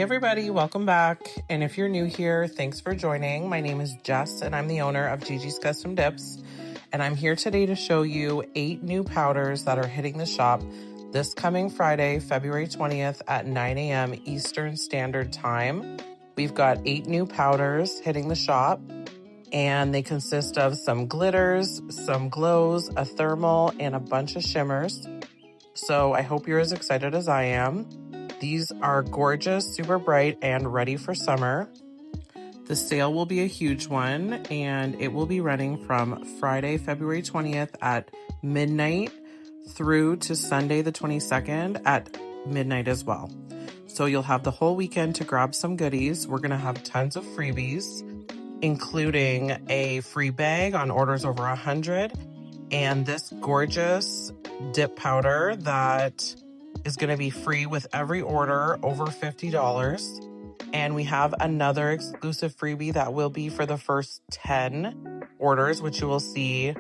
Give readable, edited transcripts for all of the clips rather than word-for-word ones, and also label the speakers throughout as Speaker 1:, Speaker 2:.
Speaker 1: Hey everybody, welcome back. And if you're new here, thanks for joining. My name is Jess and I'm the owner of Gigi's Custom Dips. And I'm here today to show you 8 new powders that are hitting the shop this coming Friday, February 20th at 9 a.m. Eastern Standard Time. We've got 8 new powders hitting the shop, and they consist of some glitters, some glows, a thermal, and a bunch of shimmers. So I hope you're as excited as I am. These are gorgeous, super bright, and ready for summer. The sale will be a huge one, and it will be running from Friday, February 20th at midnight through to Sunday the 22nd at midnight as well. So you'll have the whole weekend to grab some goodies. We're gonna have tons of freebies, including a free bag on orders over 100, and this gorgeous dip powder that is going to be free with every order over $50. And we have another exclusive freebie that will be for the first 10 orders, which you will see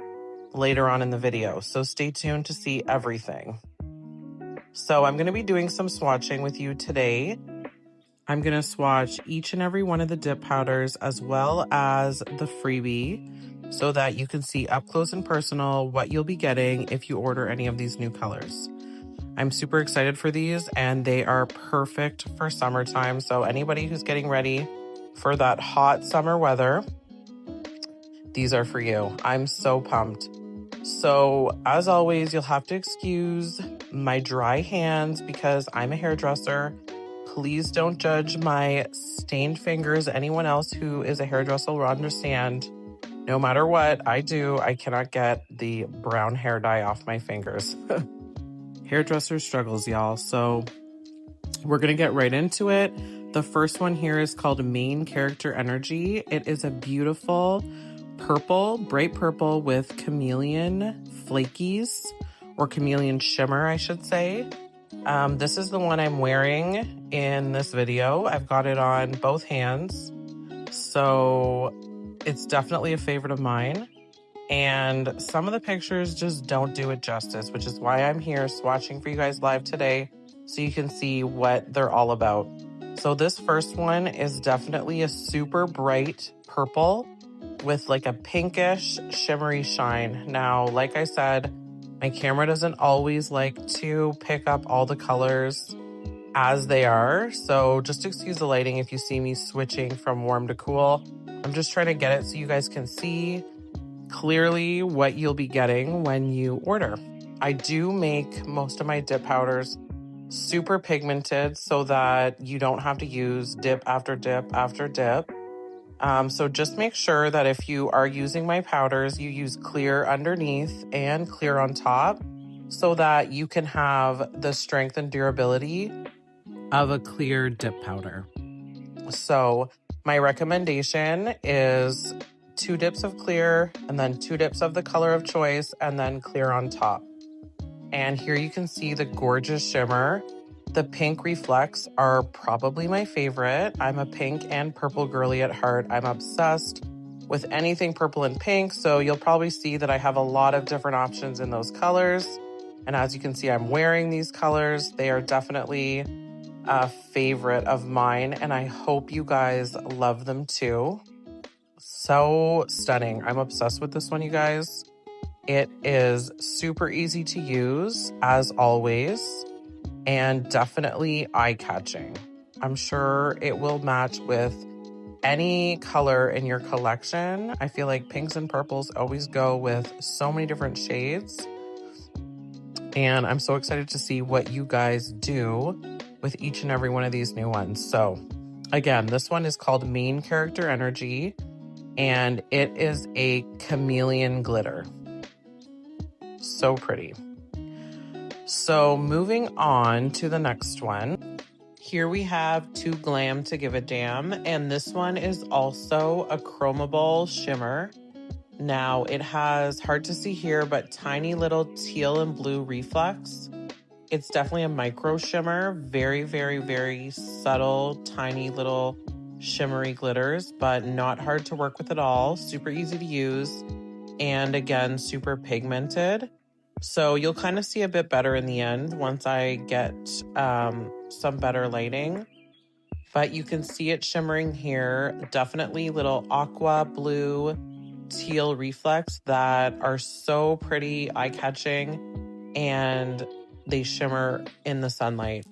Speaker 1: later on in the video. So stay tuned to see everything. So I'm going to be doing some swatching with you today. I'm going to swatch each and every one of the dip powders as well as the freebie so that you can see up close and personal what you'll be getting if you order any of these new colors. I'm super excited for these, and they are perfect for summertime. So anybody who's getting ready for that hot summer weather, these are for you. I'm so pumped. So as always, you'll have to excuse my dry hands because I'm a hairdresser. Please don't judge my stained fingers. Anyone else who is a hairdresser will understand. No matter what I do, I cannot get the brown hair dye off my fingers. Hairdresser struggles, y'all. So we're gonna get right into it. The first one here is called Main Character Energy. It is a beautiful purple, bright purple with chameleon flakies, or chameleon shimmer, I should say. This is the one I'm wearing in this video. I've got it on both hands, so it's definitely a favorite of mine. And some of the pictures just don't do it justice, which is why I'm here swatching for you guys live today so you can see what they're all about. So this first one is definitely a super bright purple with like a pinkish shimmery shine. Now, like I said, my camera doesn't always like to pick up all the colors as they are. So just excuse the lighting if you see me switching from warm to cool. I'm just trying to get it so you guys can see clearly what you'll be getting when you order. I do make most of my dip powders super pigmented so that you don't have to use dip after dip after dip. So just make sure that if you are using my powders, you use clear underneath and clear on top so that you can have the strength and durability of a clear dip powder. So my recommendation is 2 dips of clear, and then 2 dips of the color of choice, and then clear on top. And here you can see the gorgeous shimmer. The pink reflects are probably my favorite. I'm a pink and purple girly at heart. I'm obsessed with anything purple and pink, so you'll probably see that I have a lot of different options in those colors. And as you can see, I'm wearing these colors. They are definitely a favorite of mine, and I hope you guys love them too. So stunning. I'm obsessed with this one, you guys. It is super easy to use, as always, and definitely eye-catching. I'm sure it will match with any color in your collection. I feel like pinks and purples always go with so many different shades, and I'm so excited to see what you guys do with each and every one of these new ones. So again, this one is called Main Character Energy, and it is a chameleon glitter. So pretty. So moving on to the next one. Here we have Too Glam to Give a Damn, and this one is also a chromable shimmer. Now it has, hard to see here, but tiny little teal and blue reflex. It's definitely a micro shimmer, very, very, very subtle, tiny little shimmery glitters, but not hard to work with at all. Super easy to use, and again, super pigmented. So you'll kind of see a bit better in the end once I get some better lighting. but you can see it shimmering here. Definitely little aqua, blue, teal reflex that are so pretty, eye-catching, and they shimmer in the sunlight.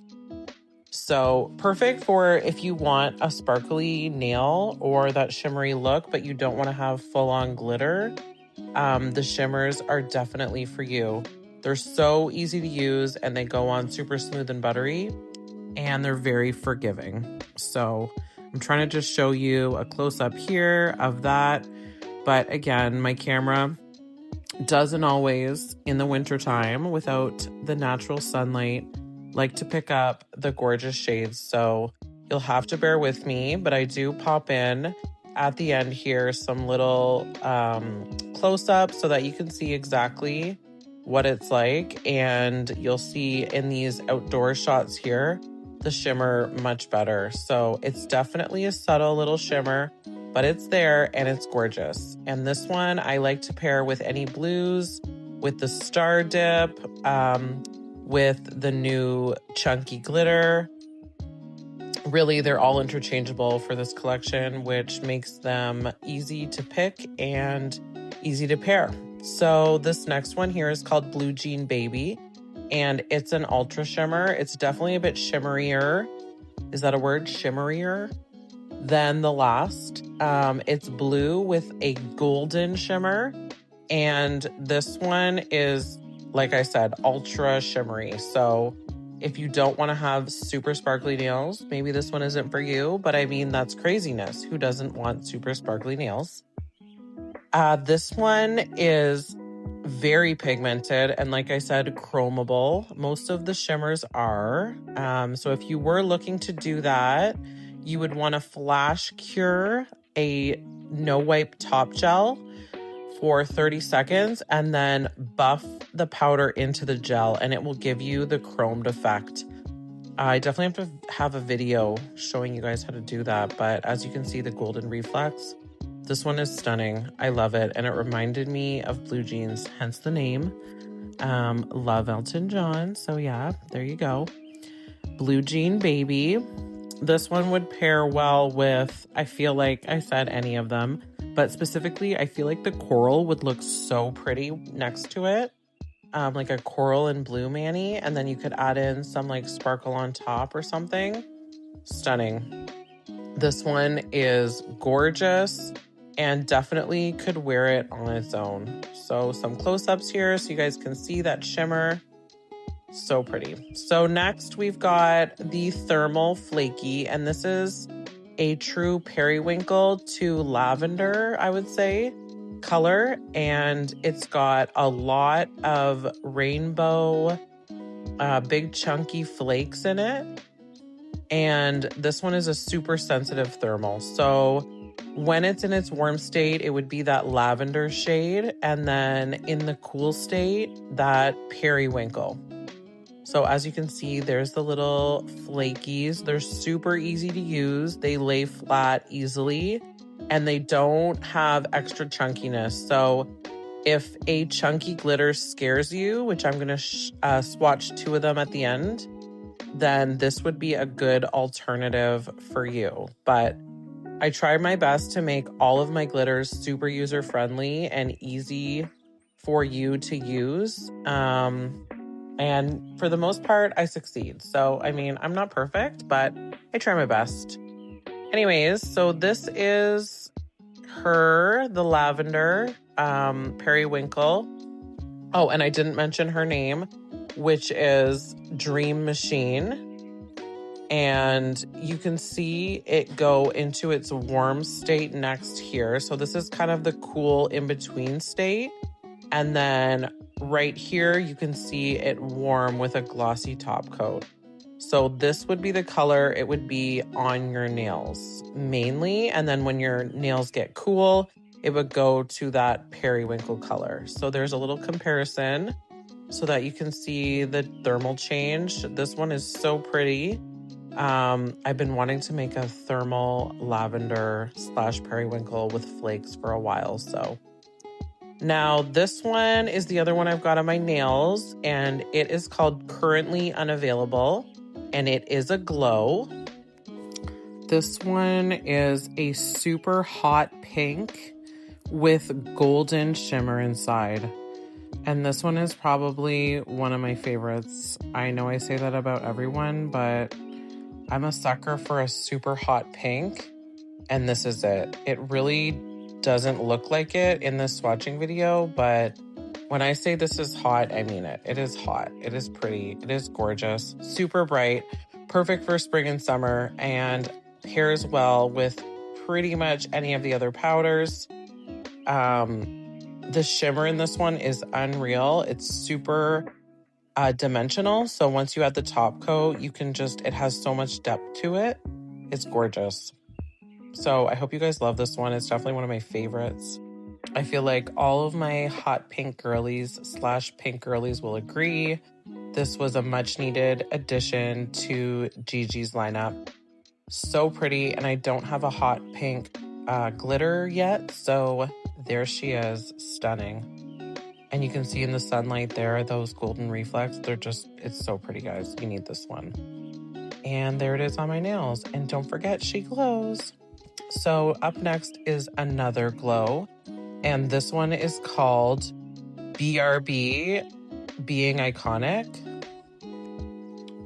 Speaker 1: So perfect for if you want a sparkly nail or that shimmery look, but you don't want to have full-on glitter. The shimmers are definitely for you. They're so easy to use and they go on super smooth and buttery, and they're very forgiving. So I'm trying to just show you a close-up here of that. But again, my camera doesn't always, in the wintertime, without the natural sunlight, like to pick up the gorgeous shades. So you'll have to bear with me, but I do pop in at the end here some little close-ups so that you can see exactly what it's like. And you'll see in these outdoor shots here, the shimmer much better. So it's definitely a subtle little shimmer, but it's there and it's gorgeous. And this one I like to pair with any blues, with the Star Dip, with the new chunky glitter. Really, they're all interchangeable for this collection, which makes them easy to pick and easy to pair. So this next one here is called Blue Jean Baby, and it's an ultra shimmer. It's definitely a bit shimmerier. Is that a word? Shimmerier than the last. It's blue with a golden shimmer, and this one is, like I said, ultra shimmery. So if you don't want to have super sparkly nails, maybe this one isn't for you, but I mean, that's craziness. Who doesn't want super sparkly nails? This one is very pigmented and, like I said, chromable. Most of the shimmers are. So if you were looking to do that, you would want to flash cure a no wipe top gel for 30 seconds and then buff the powder into the gel, and it will give you the chromed effect. I definitely have to have a video showing you guys how to do that, but as you can see, the golden reflex, this one is stunning. I love it, and it reminded me of blue jeans, hence the name. Love Elton John, so yeah, there you go. Blue Jean Baby. This one would pair well with, I feel like I said any of them, but specifically, I feel like the coral would look so pretty next to it. Like a coral and blue mani, and then you could add in some like sparkle on top or something. Stunning. This one is gorgeous and definitely could wear it on its own. So some close-ups here so you guys can see that shimmer. So pretty. So next we've got the Thermal Flaky, and this is a true periwinkle to lavender, I would say, color, and it's got a lot of rainbow big chunky flakes in it. And this one is a super sensitive thermal, so when it's in its warm state, it would be that lavender shade, and then in the cool state, that periwinkle. So as you can see, there's the little flakies. They're super easy to use. They lay flat easily, and they don't have extra chunkiness. So if a chunky glitter scares you, which I'm going to swatch 2 of them at the end, then this would be a good alternative for you. But I tried my best to make all of my glitters super user-friendly and easy for you to use. And for the most part, I succeed. So, I mean, I'm not perfect, but I try my best. Anyways, so this is the lavender periwinkle. Oh, and I didn't mention her name, which is Dream Machine. And you can see it go into its warm state next here. So this is kind of the cool in-between state. And then right here, you can see it warm with a glossy top coat. So this would be the color it would be on your nails mainly. And then when your nails get cool, it would go to that periwinkle color. So there's a little comparison so that you can see the thermal change. This one is so pretty. I've been wanting to make a thermal lavender / periwinkle with flakes for a while, so. Now, this one is the other one I've got on my nails, and it is called Currently Unavailable, and it is a glow. This one is a super hot pink with golden shimmer inside. And this one is probably one of my favorites. I know I say that about everyone, but I'm a sucker for a super hot pink, and this is it. It really doesn't look like it in this swatching video, but when I say this is hot, I mean it. It is hot. It is pretty. It is gorgeous. Super bright. Perfect for spring and summer, and pairs well with pretty much any of the other powders. The shimmer in this one is unreal. It's super dimensional. So once you add the top coat, you can just, it has so much depth to it. It's gorgeous. So I hope you guys love this one. It's definitely one of my favorites. I feel like all of my hot pink girlies / pink girlies will agree. This was a much needed addition to Gigi's lineup. So pretty, and I don't have a hot pink glitter yet, so there she is, stunning. And you can see in the sunlight there, those golden reflects, they're just, it's so pretty, guys. You need this one. And there it is on my nails. And don't forget, she glows. So up next is another glow. And this one is called BRB, Being Iconic.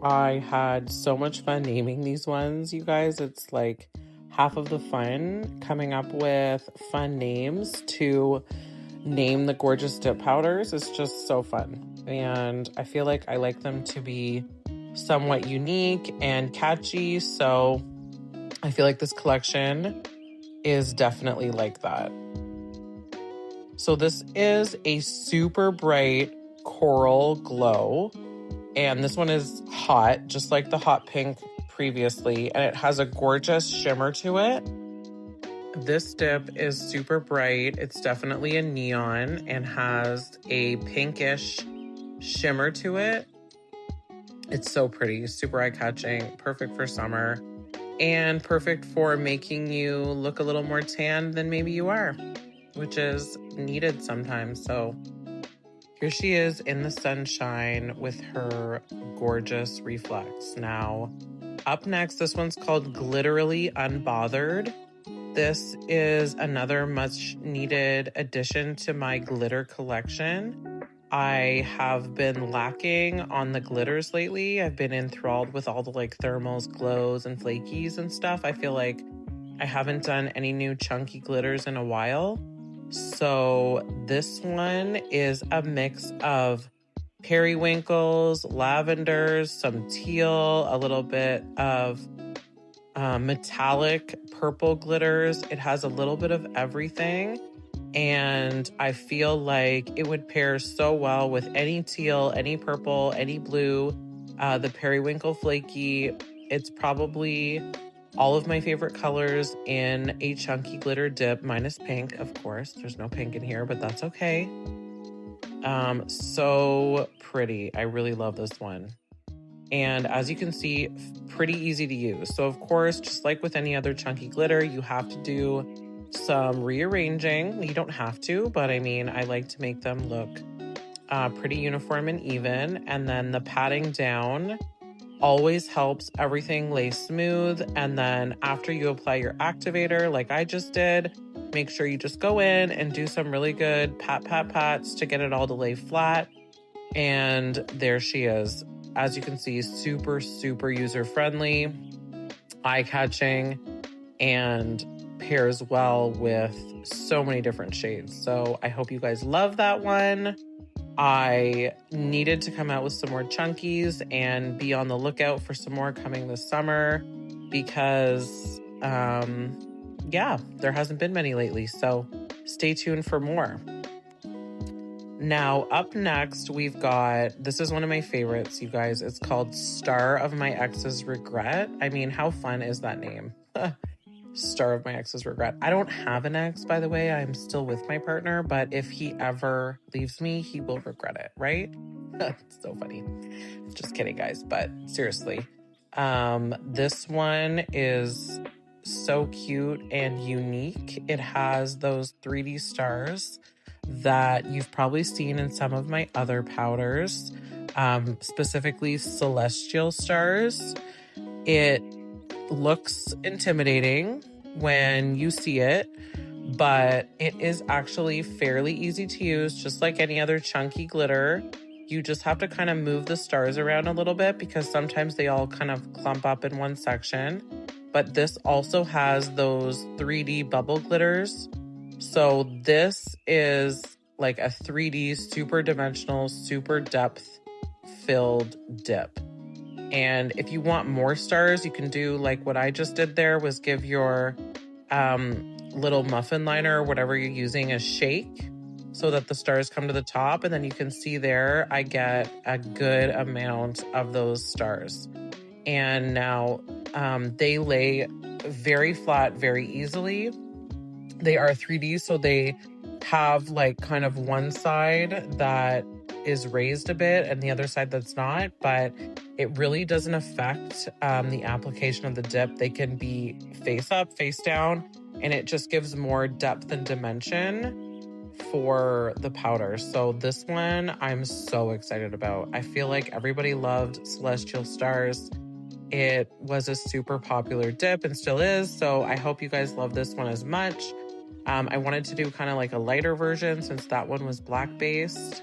Speaker 1: I had so much fun naming these ones, you guys. It's like half of the fun coming up with fun names to name the gorgeous dip powders. It's just so fun. And I feel like I like them to be somewhat unique and catchy. So I feel like this collection is definitely like that. So this is a super bright coral glow. And this one is hot, just like the hot pink previously, and it has a gorgeous shimmer to it. This dip is super bright. It's definitely a neon and has a pinkish shimmer to it. It's so pretty, super eye-catching, perfect for summer, and perfect for making you look a little more tan than maybe you are, which is needed sometimes. So here she is in the sunshine with her gorgeous reflex. Now, up next, this one's called Glitterily Unbothered. This is another much needed addition to my glitter collection. I have been lacking on the glitters lately. I've been enthralled with all the like thermals, glows, and flakies and stuff. I feel like I haven't done any new chunky glitters in a while. So this one is a mix of periwinkles, lavenders, some teal, a little bit of metallic purple glitters. It has a little bit of everything, and I feel like it would pair so well with any teal, any purple, any blue, the periwinkle flaky. It's probably all of my favorite colors in a chunky glitter dip, minus pink, of course. There's no pink in here, but that's okay. So pretty. I really love this one. And as you can see, pretty easy to use. So of course, just like with any other chunky glitter, you have to do some rearranging. You don't have to, but I mean, I like to make them look pretty uniform and even. And then the patting down always helps everything lay smooth. And then after you apply your activator, like I just did, make sure you just go in and do some really good pats to get it all to lay flat. And there she is. As you can see, super, super user-friendly, eye-catching, and pairs well with so many different shades. So I hope you guys love that one. I needed to come out with some more chunkies and be on the lookout for some more coming this summer because, yeah, there hasn't been many lately. So stay tuned for more. Now, up next, we've got, this is one of my favorites, you guys. It's called Star of My Ex's Regret. I mean, how fun is that name? Star of My Ex's Regret. I don't have an ex, by the way. I'm still with my partner, but if he ever leaves me, he will regret it, right? It's so funny. Just kidding, guys, but seriously. This one is so cute and unique. It has those 3D stars that you've probably seen in some of my other powders, specifically celestial stars. It looks intimidating when you see it, but it is actually fairly easy to use, just like any other chunky glitter. You just have to kind of move the stars around a little bit because sometimes they all kind of clump up in one section. But this also has those 3D bubble glitters. So this is like a 3D super dimensional, super depth filled dip. And if you want more stars, you can do like what I just did there, was give your little muffin liner or whatever you're using a shake so that the stars come to the top. And then you can see there, I get a good amount of those stars. And now they lay very flat, very easily. They are 3D, so they have like kind of one side that is raised a bit and the other side that's not, but it really doesn't affect the application of the dip. They can be face up, face down, and it just gives more depth and dimension for the powder. So this one I'm so excited about. I feel like everybody loved Celestial Stars. It was a super popular dip and still is, so I hope you guys love this one as much. I wanted to do kind of like a lighter version since that one was black based,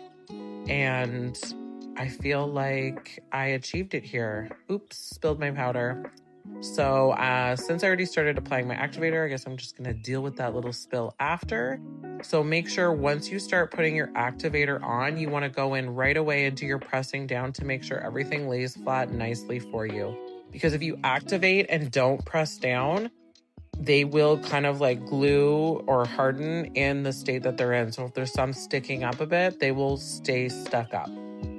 Speaker 1: and I feel like I achieved it here. Oops, spilled my powder. So since I already started applying my activator, I guess I'm just gonna deal with that little spill after. So make sure once you start putting your activator on, you wanna go in right away and do your pressing down to make sure everything lays flat nicely for you. Because if you activate and don't press down, they will kind of like glue or harden in the state that they're in. So if there's some sticking up a bit, they will stay stuck up.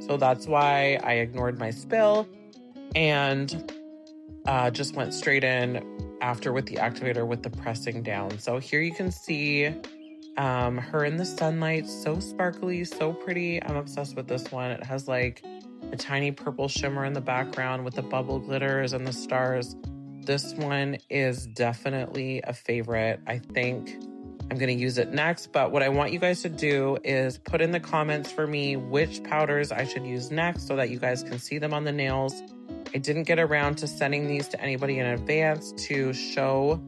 Speaker 1: So that's why I ignored my spill and just went straight in after with the activator with the pressing down. So here you can see her in the sunlight, so sparkly, so pretty. I'm obsessed with this one. It has like a tiny purple shimmer in the background with the bubble glitters and the stars. This one is definitely a favorite. I think I'm going to use it next, but what I want you guys to do is put in the comments for me which powders I should use next so that you guys can see them on the nails. I didn't get around to sending these to anybody in advance to show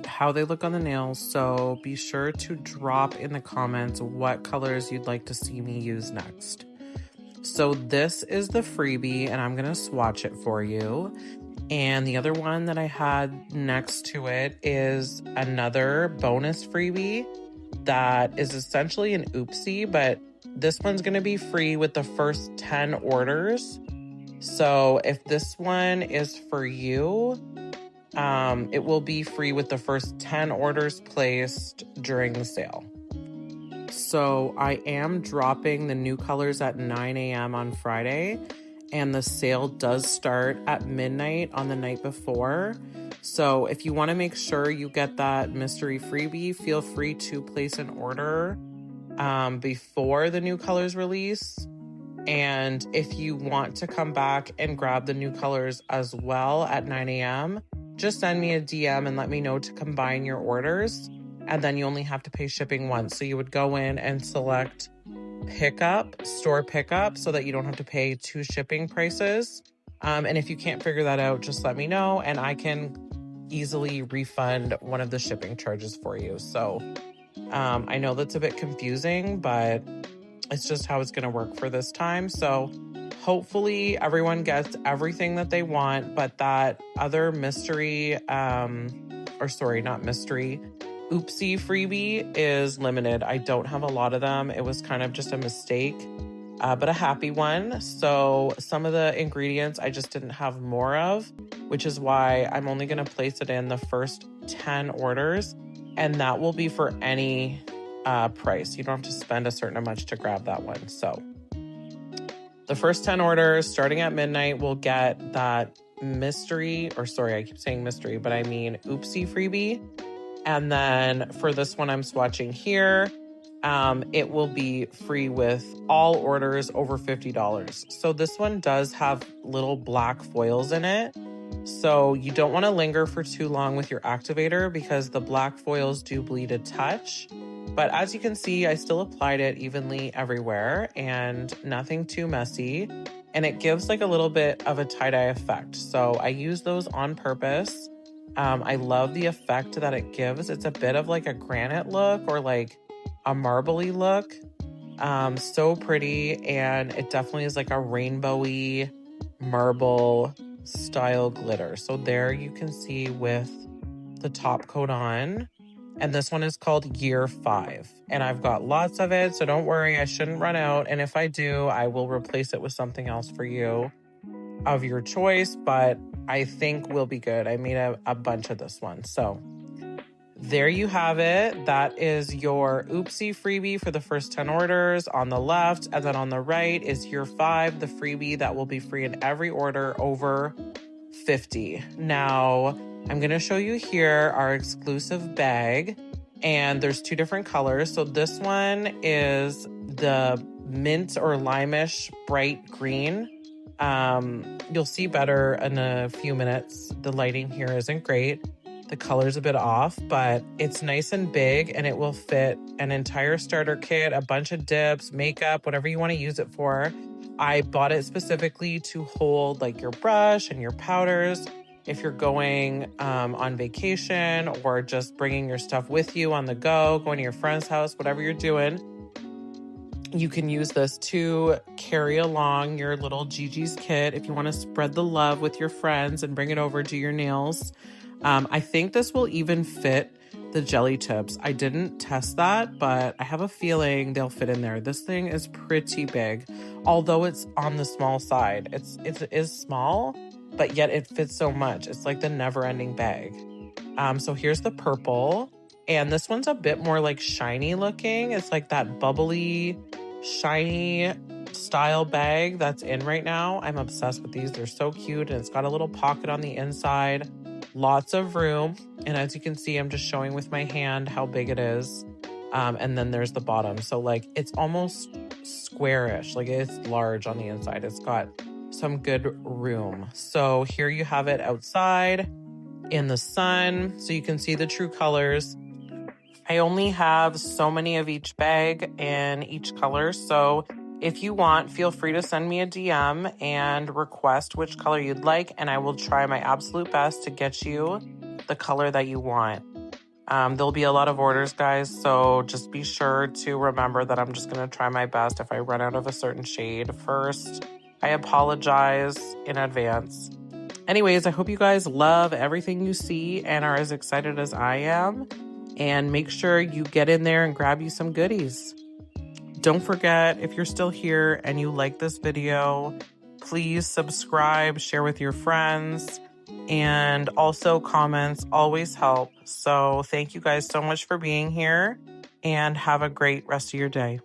Speaker 1: how they look on the nails, so be sure to drop in the comments what colors you'd like to see me use next. So this is the freebie, and I'm going to swatch it for you. And the other one that I had next to it is another bonus freebie that is essentially an oopsie, but this one's going to be free with the first 10 orders. So if this one is for you, it will be free with the first 10 orders placed during the sale. So I am dropping the new colors at 9 a.m. on Friday. And the sale does start at midnight on the night before. So if you want to make sure you get that mystery freebie, feel free to place an order before the new colors release. And if you want to come back and grab the new colors as well at 9 a.m., just send me a DM and let me know to combine your orders. And then you only have to pay shipping once. So you would go in and select store pickup so that you don't have to pay 2 shipping prices. And if you can't figure that out, just let me know and I can easily refund one of the shipping charges for you. So I know that's a bit confusing, but it's just how it's going to work for this time. So hopefully everyone gets everything that they want, but that other mystery, oopsie freebie is limited. I don't have a lot of them. It was kind of just a mistake, but a happy one. So some of the ingredients I just didn't have more of, which is why I'm only going to place it in the first 10 orders. And that will be for any price. You don't have to spend a certain amount to grab that one. So the first 10 orders starting at midnight will get that mystery, I keep saying mystery, but I mean oopsie freebie. And then for this one I'm swatching here, it will be free with all orders over $50. So this one does have little black foils in it. So you don't want to linger for too long with your activator because the black foils do bleed a touch. But as you can see, I still applied it evenly everywhere and nothing too messy. And it gives like a little bit of a tie-dye effect. So I use those on purpose I love the effect that it gives. It's a bit of like a granite look or like a marbly look. So pretty, and it definitely is like a rainbowy marble style glitter. So there you can see with the top coat on. And this one is called Year 5. And I've got lots of it, so don't worry, I shouldn't run out. And if I do, I will replace it with something else for you of your choice, but I think we'll be good. I made a bunch of this one. So there you have it. That is your Oopsie freebie for the first 10 orders on the left. And then on the right is Year 5, the freebie that will be free in every order over 50. Now, I'm going to show you here our exclusive bag, and there's 2 different colors. So this one is the mint or limeish bright green. You'll see better in a few minutes. The lighting here isn't great. The color's a bit off, but it's nice and big, and it will fit an entire starter kit, a bunch of dips, makeup, whatever you want to use it for. I bought it specifically to hold like your brush and your powders. If you're going on vacation or just bringing your stuff with you on the go, going to your friend's house, whatever you're doing, you can use this to carry along your little Gigi's kit if you want to spread the love with your friends and bring it over to your nails. I think this will even fit the jelly tips. I didn't test that, but I have a feeling they'll fit in there. This thing is pretty big, although it's on the small side. It is small, but yet it fits so much. It's like the never-ending bag. So here's the purple, and this one's a bit more like shiny looking. It's like that bubbly, shiny style bag that's in right now. I'm obsessed with these. They're so cute, and it's got a little pocket on the inside. Lots of room, and as you can see, I'm just showing with my hand how big it is. And then there's the bottom, so like it's almost squarish, like it's large on the inside. It's got some good room. So here you have it outside in the sun, so you can see the true colors. I only have so many of each bag in each color, so if you want, feel free to send me a DM and request which color you'd like, and I will try my absolute best to get you the color that you want. There'll be a lot of orders, guys, so just be sure to remember that I'm just going to try my best if I run out of a certain shade first. I apologize in advance. Anyways, I hope you guys love everything you see and are as excited as I am. And make sure you get in there and grab you some goodies. Don't forget, if you're still here and you like this video, please subscribe, share with your friends, and also comments always help. So thank you guys so much for being here, and have a great rest of your day.